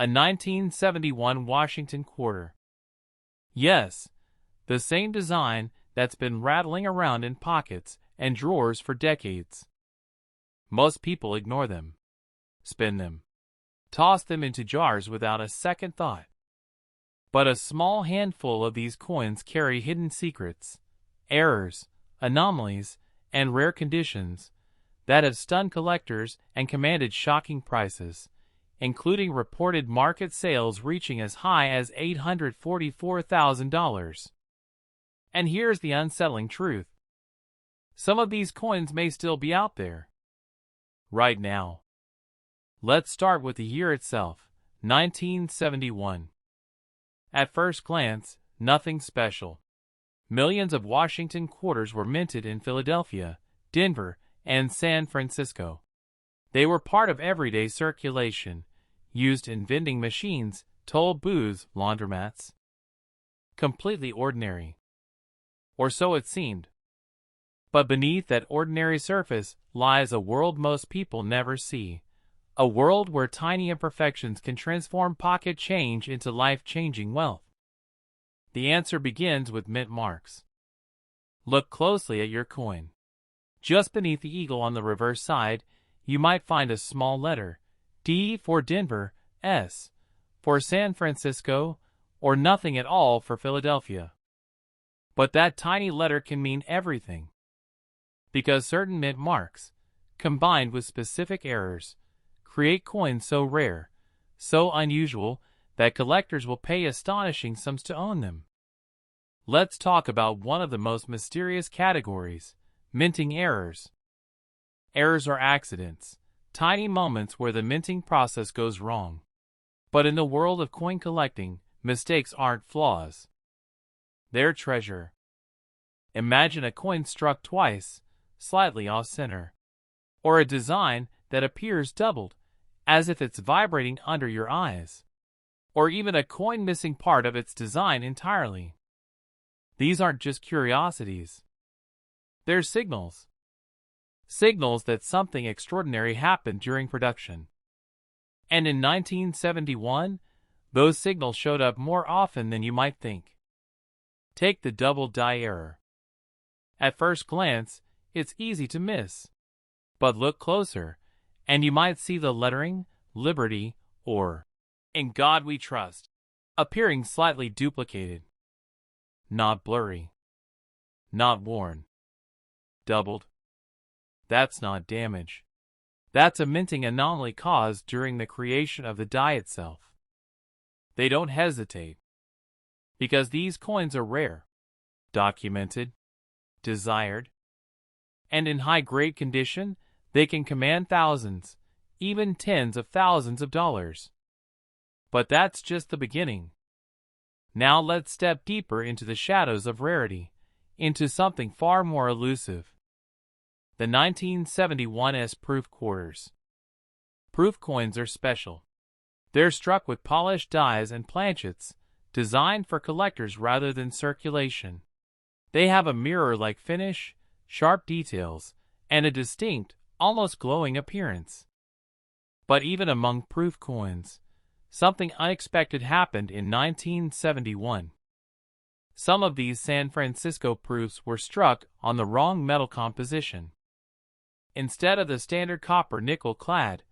A 1971 Washington quarter. Yes, the same design that's been rattling around in pockets and drawers for decades. Most people ignore them, spin them, toss them into jars without a second thought. But a small handful of these coins carry hidden secrets, errors, anomalies, and rare conditions that have stunned collectors and commanded shocking prices, including reported market sales reaching as high as $844,000. And here's the unsettling truth. Some of these coins may still be out there. Right now. Let's start with the year itself, 1971. At first glance, nothing special. Millions of Washington quarters were minted in Philadelphia, Denver, and San Francisco. They were part of everyday circulation, used in vending machines, toll booths, laundromats. Completely ordinary. Or so it seemed. But beneath that ordinary surface lies a world most people never see. A world where tiny imperfections can transform pocket change into life-changing wealth. The answer begins with mint marks. Look closely at your coin. Just beneath the eagle on the reverse side, you might find a small letter, D for Denver, S for San Francisco, or nothing at all for Philadelphia. But that tiny letter can mean everything. Because certain mint marks, combined with specific errors, create coins so rare, so unusual, that collectors will pay astonishing sums to own them. Let's talk about one of the most mysterious categories, minting errors. Errors are accidents, tiny moments where the minting process goes wrong. But in the world of coin collecting, mistakes aren't flaws. They're treasure. Imagine a coin struck twice, slightly off-center. Or a design that appears doubled, as if it's vibrating under your eyes. Or even a coin missing part of its design entirely. These aren't just curiosities. They're signals. Signals that something extraordinary happened during production. And in 1971, those signals showed up more often than you might think. Take the double die error. At first glance, it's easy to miss. But look closer, and you might see the lettering, Liberty, or In God We Trust, appearing slightly duplicated. Not blurry. Not worn. Doubled. That's not damage. That's a minting anomaly caused during the creation of the die itself. They don't hesitate. Because these coins are rare, documented, desired, and in high-grade condition, they can command thousands, even tens of thousands of dollars. But that's just the beginning. Now let's step deeper into the shadows of rarity, into something far more elusive. The 1971 S-Proof quarters. Proof coins are special. They're struck with polished dies and planchets, designed for collectors rather than circulation. They have a mirror-like finish, sharp details, and a distinct, almost glowing appearance. But even among proof coins, something unexpected happened in 1971. Some of these San Francisco proofs were struck on the wrong metal composition. Instead of the standard copper-nickel clad,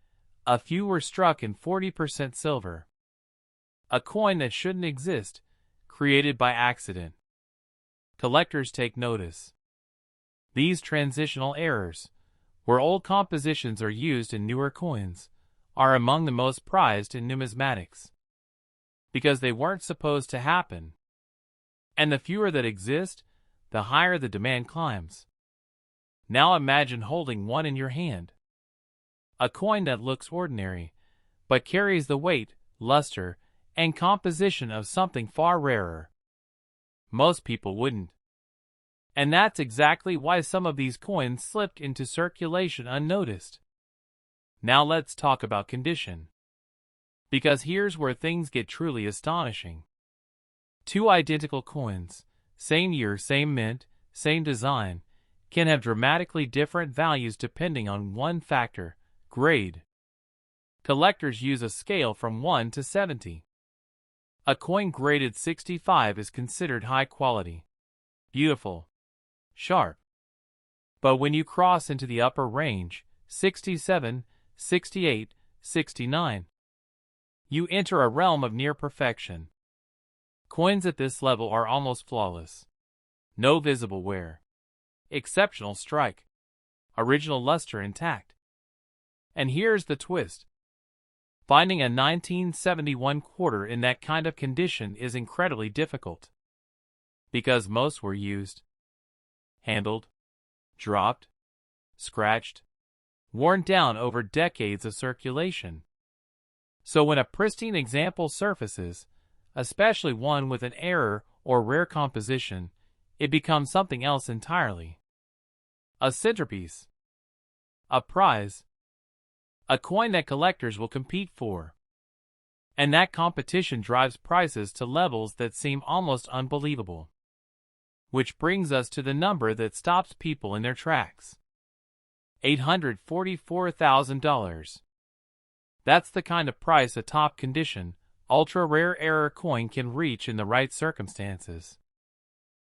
a few were struck in 40% silver. A coin that shouldn't exist, created by accident. Collectors take notice. These transitional errors, where old compositions are used in newer coins, are among the most prized in numismatics. Because they weren't supposed to happen. And the fewer that exist, the higher the demand climbs. Now imagine holding one in your hand. A coin that looks ordinary, but carries the weight, luster, and composition of something far rarer. Most people wouldn't. And that's exactly why some of these coins slipped into circulation unnoticed. Now let's talk about condition. Because here's where things get truly astonishing. Two identical coins, same year, same mint, same design, can have dramatically different values depending on one factor, grade. Collectors use a scale from 1 to 70. A coin graded 65 is considered high quality, beautiful, sharp. But when you cross into the upper range, 67, 68, 69, you enter a realm of near perfection. Coins at this level are almost flawless. No visible wear. Exceptional strike. Original luster intact. And here's the twist. Finding a 1971 quarter in that kind of condition is incredibly difficult. Because most were used, handled, dropped, scratched, worn down over decades of circulation. So when a pristine example surfaces, especially one with an error or rare composition, it becomes something else entirely. A centerpiece. A prize. A coin that collectors will compete for. And that competition drives prices to levels that seem almost unbelievable. Which brings us to the number that stops people in their tracks. $844,000. That's the kind of price a top condition, ultra-rare error coin can reach in the right circumstances.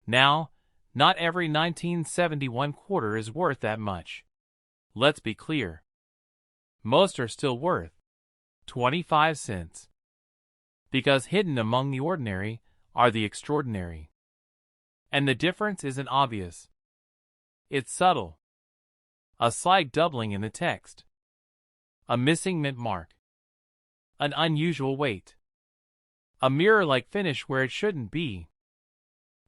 Now, not every 1971 quarter is worth that much. Let's be clear. Most are still worth 25 cents. Because hidden among the ordinary are the extraordinary. And the difference isn't obvious. It's subtle. A slight doubling in the text. A missing mint mark. An unusual weight. A mirror-like finish where it shouldn't be.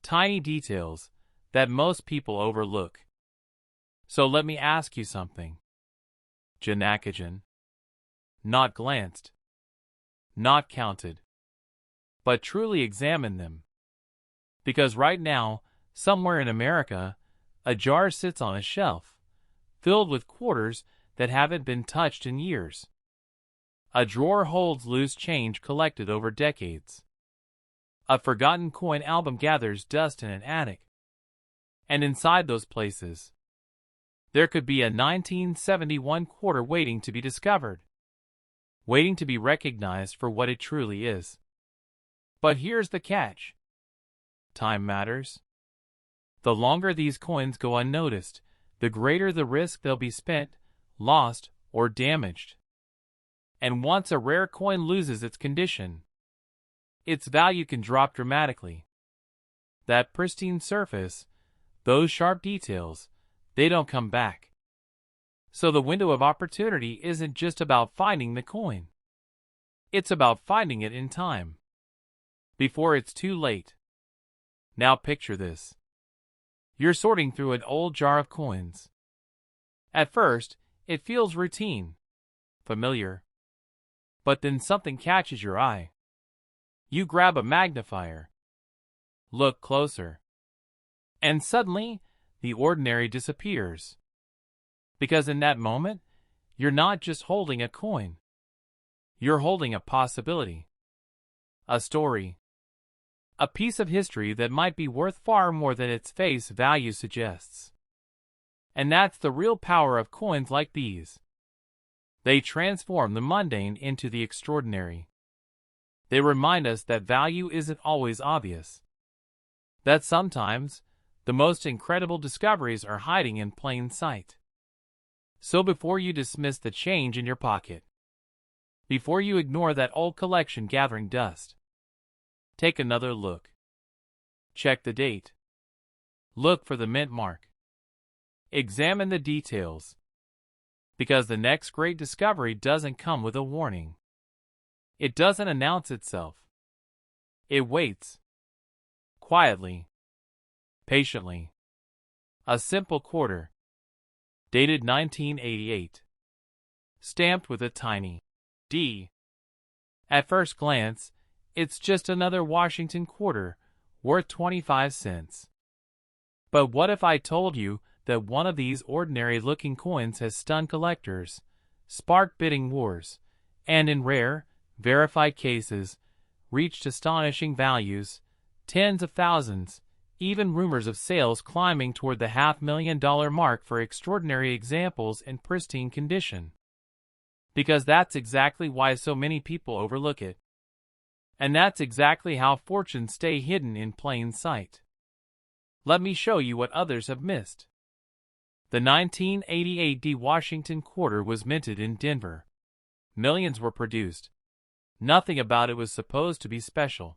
Tiny details that most people overlook. So let me ask you something. Janakajan. Not glanced. Not counted. But truly examine them. Because right now, somewhere in America, a jar sits on a shelf, filled with quarters that haven't been touched in years. A drawer holds loose change collected over decades. A forgotten coin album gathers dust in an attic. And inside those places, there could be a 1971 quarter waiting to be discovered. Waiting to be recognized for what it truly is. But here's the catch. Time matters. The longer these coins go unnoticed, the greater the risk they'll be spent, lost, or damaged. And once a rare coin loses its condition, its value can drop dramatically. That pristine surface, those sharp details, they don't come back. So the window of opportunity isn't just about finding the coin. It's about finding it in time. Before it's too late. Now picture this. You're sorting through an old jar of coins. At first, it feels routine, familiar. But then something catches your eye. You grab a magnifier. Look closer. And suddenly, the ordinary disappears. Because in that moment, you're not just holding a coin. You're holding a possibility. A story. A piece of history that might be worth far more than its face value suggests. And that's the real power of coins like these. They transform the mundane into the extraordinary. They remind us that value isn't always obvious. That sometimes, the most incredible discoveries are hiding in plain sight. So before you dismiss the change in your pocket, before you ignore that old collection gathering dust, take another look. Check the date. Look for the mint mark. Examine the details. Because the next great discovery doesn't come with a warning. It doesn't announce itself. It waits. Quietly. Patiently. A simple quarter. Dated 1988. Stamped with a tiny D. At first glance, it's just another Washington quarter, worth 25 cents. But what if I told you that one of these ordinary-looking coins has stunned collectors, sparked bidding wars, and in rare, verified cases, reached astonishing values, tens of thousands, even rumors of sales climbing toward the $500,000 mark for extraordinary examples in pristine condition. Because that's exactly why so many people overlook it. And that's exactly how fortunes stay hidden in plain sight. Let me show you what others have missed. The 1988 D Washington quarter was minted in Denver. Millions were produced. Nothing about it was supposed to be special.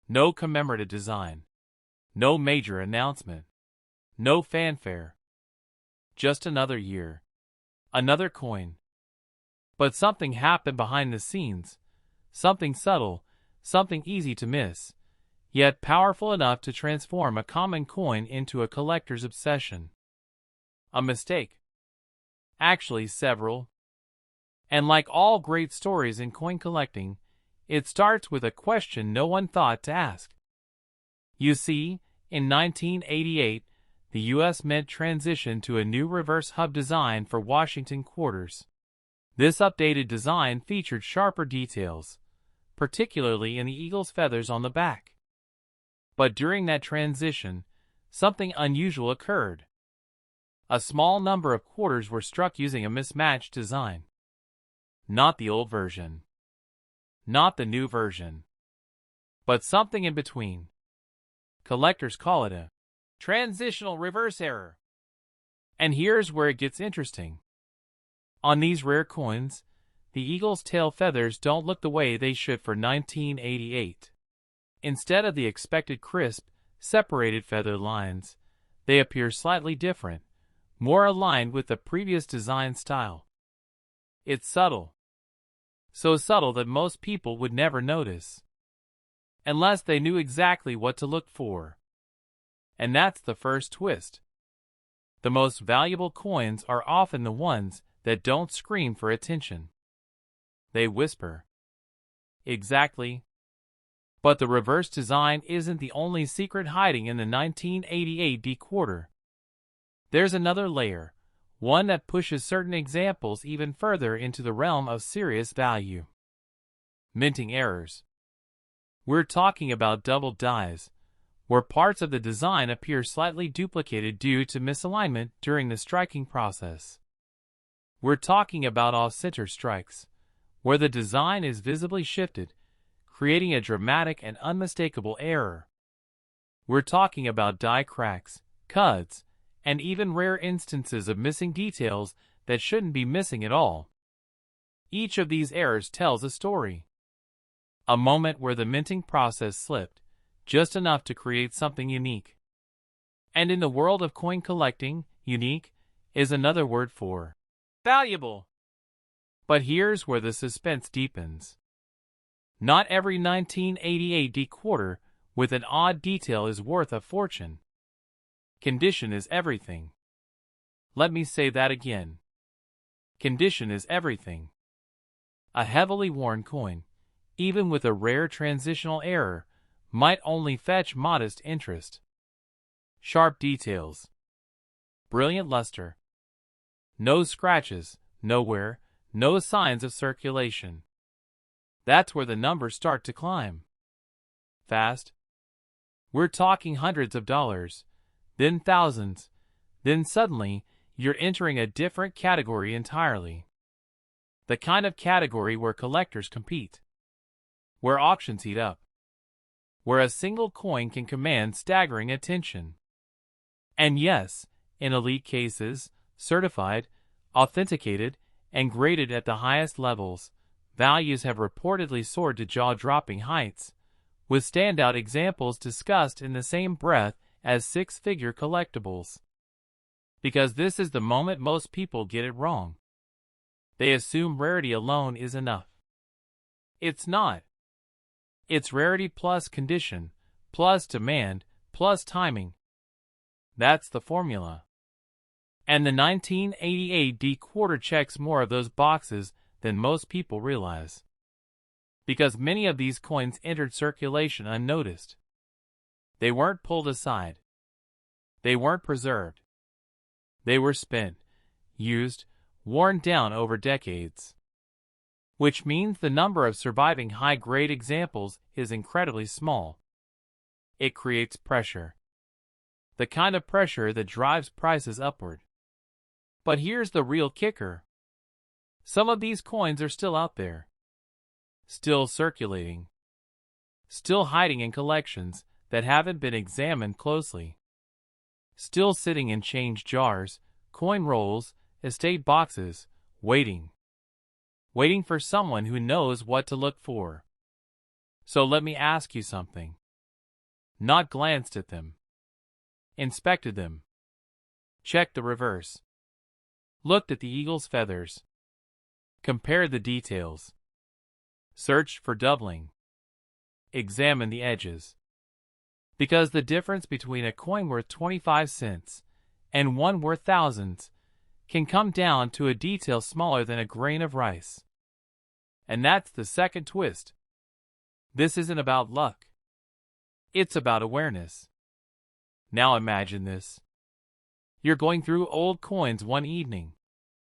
No commemorative design. No major announcement. No fanfare. Just another year. Another coin. But something happened behind the scenes. Something subtle, something easy to miss, yet powerful enough to transform a common coin into a collector's obsession. A mistake. Actually, several. And like all great stories in coin collecting, it starts with a question no one thought to ask. You see, in 1988, the U.S. Mint transitioned to a new reverse hub design for Washington quarters. This updated design featured sharper details, particularly in the eagle's feathers on the back. But during that transition, something unusual occurred. A small number of quarters were struck using a mismatched design. Not the old version. Not the new version. But something in between. Collectors call it a transitional reverse error. And here's where it gets interesting. On these rare coins, the eagle's tail feathers don't look the way they should for 1988. Instead of the expected crisp, separated feather lines, they appear slightly different, more aligned with the previous design style. It's subtle. So subtle that most people would never notice. Unless they knew exactly what to look for. And that's the first twist. The most valuable coins are often the ones that don't scream for attention. They whisper. Exactly. But the reverse design isn't the only secret hiding in the 1988 D quarter. There's another layer, one that pushes certain examples even further into the realm of serious value. Minting errors. We're talking about double dies, where parts of the design appear slightly duplicated due to misalignment during the striking process. We're talking about off-center strikes, where the design is visibly shifted, creating a dramatic and unmistakable error. We're talking about die cracks, cuts, and even rare instances of missing details that shouldn't be missing at all. Each of these errors tells a story. A moment where the minting process slipped, just enough to create something unique. And in the world of coin collecting, unique is another word for valuable. But here's where the suspense deepens. Not every 1988 D quarter with an odd detail is worth a fortune. Condition is everything. Let me say that again. Condition is everything. A heavily worn coin, even with a rare transitional error, might only fetch modest interest. Sharp details. Brilliant luster. No scratches, no wear, no signs of circulation. That's where the numbers start to climb. Fast. We're talking hundreds of dollars, then thousands, then suddenly, you're entering a different category entirely. The kind of category where collectors compete. Where auctions heat up. Where a single coin can command staggering attention. And yes, in elite cases, certified, authenticated, and graded at the highest levels, values have reportedly soared to jaw-dropping heights, with standout examples discussed in the same breath as six-figure collectibles. Because this is the moment most people get it wrong. They assume rarity alone is enough. It's not. It's rarity plus condition, plus demand, plus timing. That's the formula. And the 1988 D quarter checks more of those boxes than most people realize. Because many of these coins entered circulation unnoticed. They weren't pulled aside. They weren't preserved. They were spent, used, worn down over decades. Which means the number of surviving high-grade examples is incredibly small. It creates pressure. The kind of pressure that drives prices upward. But here's the real kicker. Some of these coins are still out there, still circulating, still hiding in collections that haven't been examined closely, still sitting in change jars, coin rolls, estate boxes, waiting for someone who knows what to look for. So let me ask you something. Not glanced at them, inspected them, checked the reverse, looked at the eagle's feathers, compared the details, searched for doubling, examined the edges. Because the difference between a coin worth 25 cents and one worth thousands can come down to a detail smaller than a grain of rice. And that's the second twist. This isn't about luck. It's about awareness. Now imagine this. You're going through old coins one evening.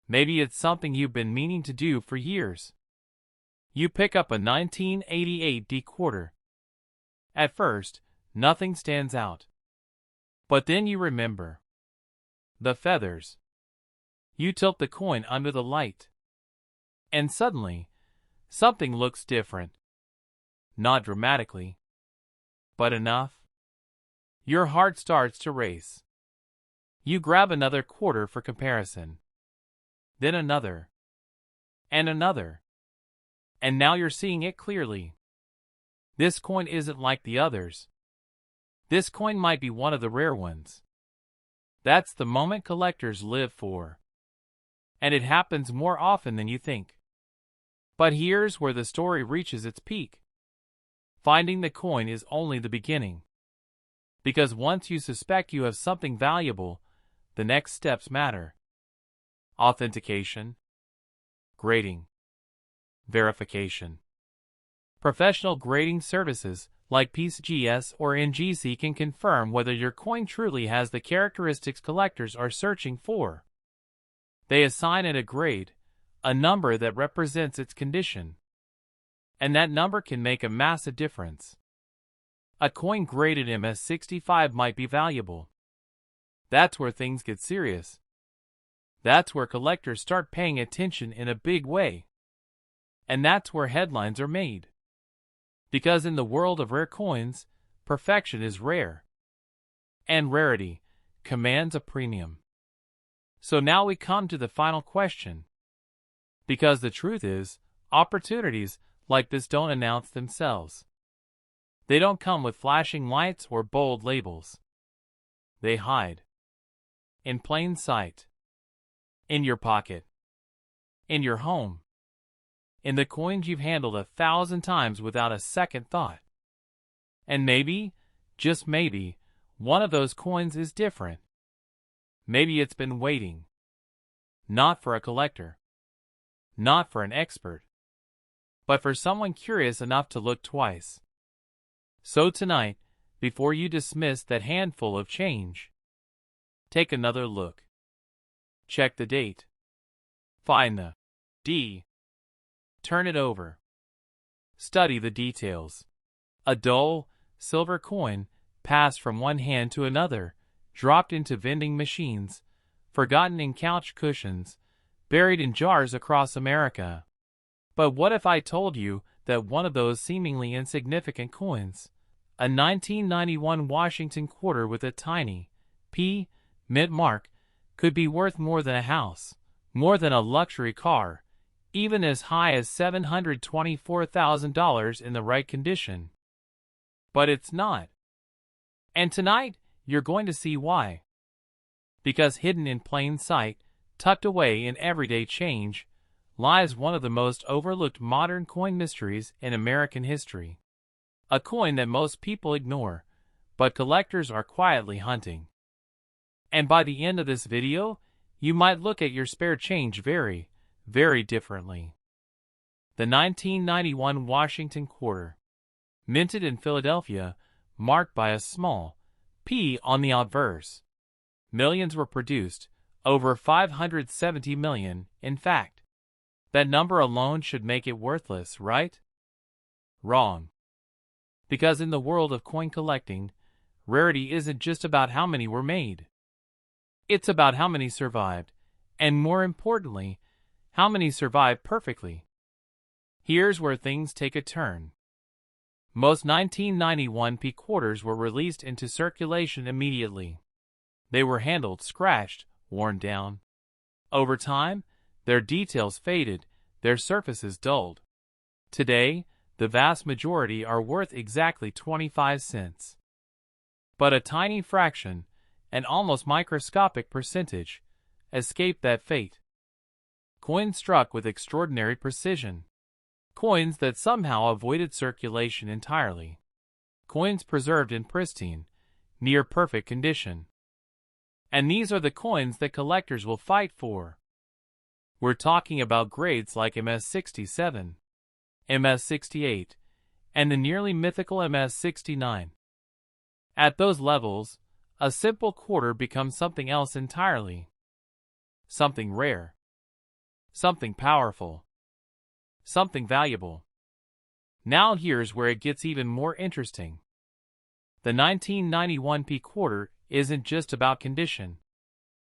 Maybe it's something you've been meaning to do for years. You pick up a 1988 D quarter. At first, nothing stands out. But then you remember the feathers. You tilt the coin under the light. And suddenly, something looks different. Not dramatically, but enough. Your heart starts to race. You grab another quarter for comparison. Then another. And another. And now you're seeing it clearly. This coin isn't like the others. This coin might be one of the rare ones. That's the moment collectors live for. And it happens more often than you think. But here's where the story reaches its peak. Finding the coin is only the beginning. Because once you suspect you have something valuable, the next steps matter. Authentication, grading, verification. Professional grading services like PCGS or NGC can confirm whether your coin truly has the characteristics collectors are searching for. They assign it a grade, a number that represents its condition. And that number can make a massive difference. A coin graded MS65 might be valuable. That's where things get serious. That's where collectors start paying attention in a big way. And that's where headlines are made. Because in the world of rare coins, perfection is rare. And rarity commands a premium. So now we come to the final question. Because the truth is, opportunities like this don't announce themselves. They don't come with flashing lights or bold labels. They hide. In plain sight. In your pocket. In your home. In the coins you've handled 1,000 times without a second thought. And maybe, just maybe, one of those coins is different. Maybe it's been waiting. Not for a collector. Not for an expert. But for someone curious enough to look twice. So tonight, before you dismiss that handful of change, take another look. Check the date. Find the D. Turn it over. Study the details. A dull, silver coin passed from one hand to another, dropped into vending machines, forgotten in couch cushions, buried in jars across America. But what if I told you that one of those seemingly insignificant coins, a 1991 Washington quarter with a tiny P mint mark, could be worth more than a house, more than a luxury car, even as high as $724,000 in the right condition? But it's not. And tonight, you're going to see why. Because hidden in plain sight, tucked away in everyday change, lies one of the most overlooked modern coin mysteries in American history. A coin that most people ignore, but collectors are quietly hunting. And by the end of this video, you might look at your spare change very, very differently. The 1991 Washington quarter, minted in Philadelphia, marked by a small P on the obverse. Millions were produced, over 570 million, in fact. That number alone should make it worthless, right? Wrong. Because in the world of coin collecting, rarity isn't just about how many were made. It's about how many survived, and more importantly, How many survive perfectly? Here's where things take a turn. Most 1991 P quarters were released into circulation immediately. They were handled, scratched, worn down. Over time, their details faded, their surfaces dulled. Today, the vast majority are worth exactly 25 cents. But a tiny fraction, an almost microscopic percentage, escaped that fate. Coins struck with extraordinary precision. Coins that somehow avoided circulation entirely. Coins preserved in pristine, near-perfect condition. And these are the coins that collectors will fight for. We're talking about grades like MS-67, MS-68, and the nearly mythical MS-69. At those levels, a simple quarter becomes something else entirely. Something rare. Something powerful. Something valuable. Now here's where it gets even more interesting. The 1991 P quarter isn't just about condition.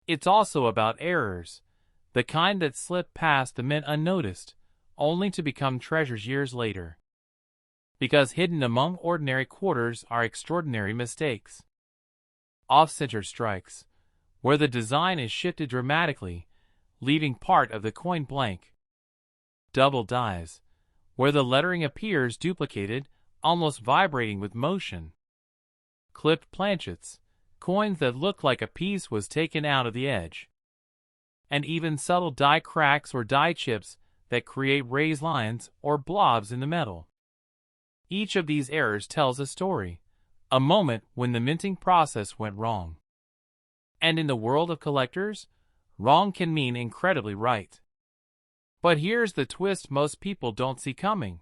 It's also about errors, the kind that slip past the mint unnoticed, only to become treasures years later. Because hidden among ordinary quarters are extraordinary mistakes. Off-center strikes, where the design is shifted dramatically, leaving part of the coin blank. Double dies, where the lettering appears duplicated, almost vibrating with motion. Clipped planchets, coins that look like a piece was taken out of the edge. And even subtle die cracks or die chips that create raised lines or blobs in the metal. Each of these errors tells a story, a moment when the minting process went wrong. And in the world of collectors, wrong can mean incredibly right. But here's the twist most people don't see coming.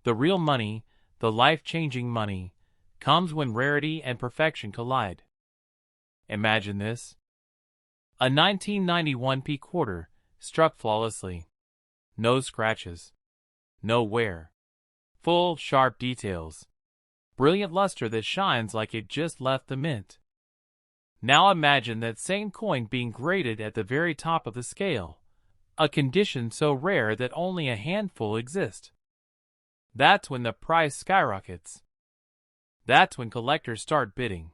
The real money, the life-changing money, comes when rarity and perfection collide. Imagine this. A 1991 P quarter, struck flawlessly. No scratches. No wear. Full, sharp details. Brilliant luster that shines like it just left the mint. Now imagine that same coin being graded at the very top of the scale, a condition so rare that only a handful exist. That's when the price skyrockets. That's when collectors start bidding.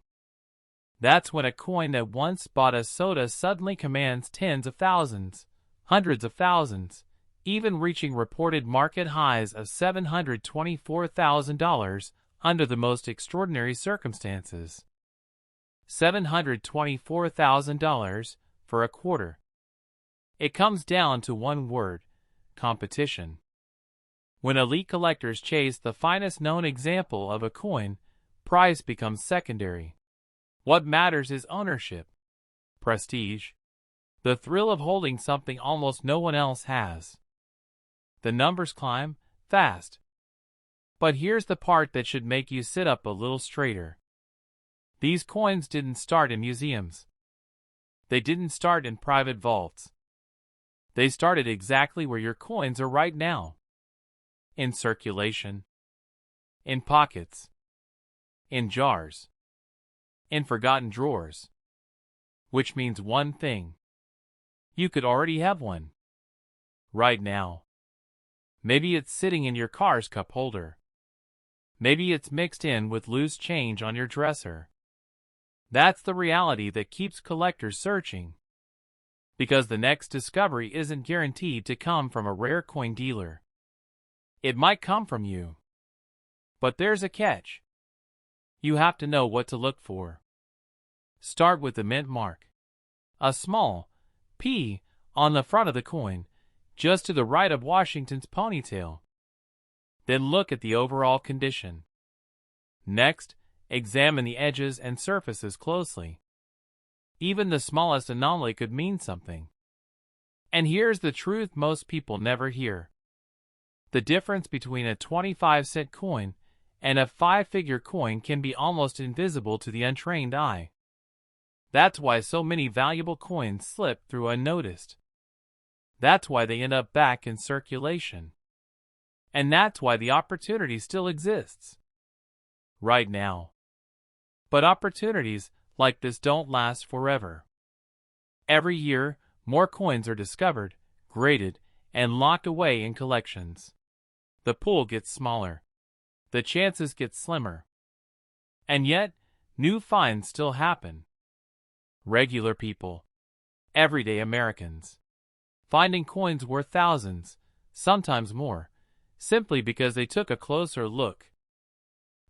That's when a coin that once bought a soda suddenly commands tens of thousands, hundreds of thousands, even reaching reported market highs of $724,000 under the most extraordinary circumstances. $724,000 for a quarter. It comes down to one word: competition. When elite collectors chase the finest known example of a coin, price becomes secondary. What matters is ownership, prestige, the thrill of holding something almost no one else has. The numbers climb fast. But here's the part that should make you sit up a little straighter. These coins didn't start in museums. They didn't start in private vaults. They started exactly where your coins are right now. In circulation. In pockets. In jars. In forgotten drawers. Which means one thing. You could already have one. Right now. Maybe it's sitting in your car's cup holder. Maybe it's mixed in with loose change on your dresser. That's the reality that keeps collectors searching. Because the next discovery isn't guaranteed to come from a rare coin dealer. It might come from you. But there's a catch. You have to know what to look for. Start with the mint mark. A small P on the front of the coin, just to the right of Washington's ponytail. Then look at the overall condition. Next, examine the edges and surfaces closely. Even the smallest anomaly could mean something. And here's the truth most people never hear. The difference between a 25-cent coin and a 5-figure coin can be almost invisible to the untrained eye. That's why so many valuable coins slip through unnoticed. That's why they end up back in circulation. And that's why the opportunity still exists. Right now. But opportunities like this don't last forever. Every year, more coins are discovered, graded, and locked away in collections. The pool gets smaller. The chances get slimmer. And yet, new finds still happen. Regular people, everyday Americans, finding coins worth thousands, sometimes more, simply because they took a closer look.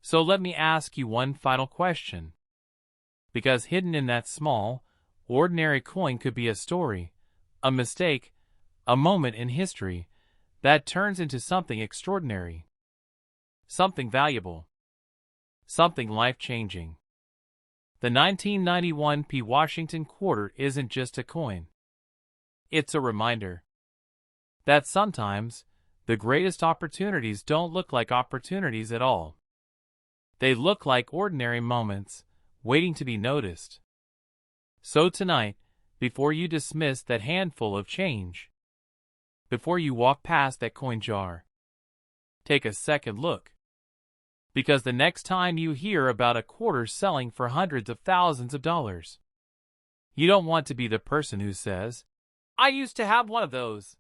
So let me ask you one final question. Because hidden in that small, ordinary coin could be a story, a mistake, a moment in history that turns into something extraordinary, something valuable, something life-changing. The 1991 P. Washington quarter isn't just a coin. It's a reminder that sometimes the greatest opportunities don't look like opportunities at all. They look like ordinary moments waiting to be noticed. So tonight, before you dismiss that handful of change, before you walk past that coin jar, take a second look. Because the next time you hear about a quarter selling for hundreds of thousands of dollars, you don't want to be the person who says, "I used to have one of those."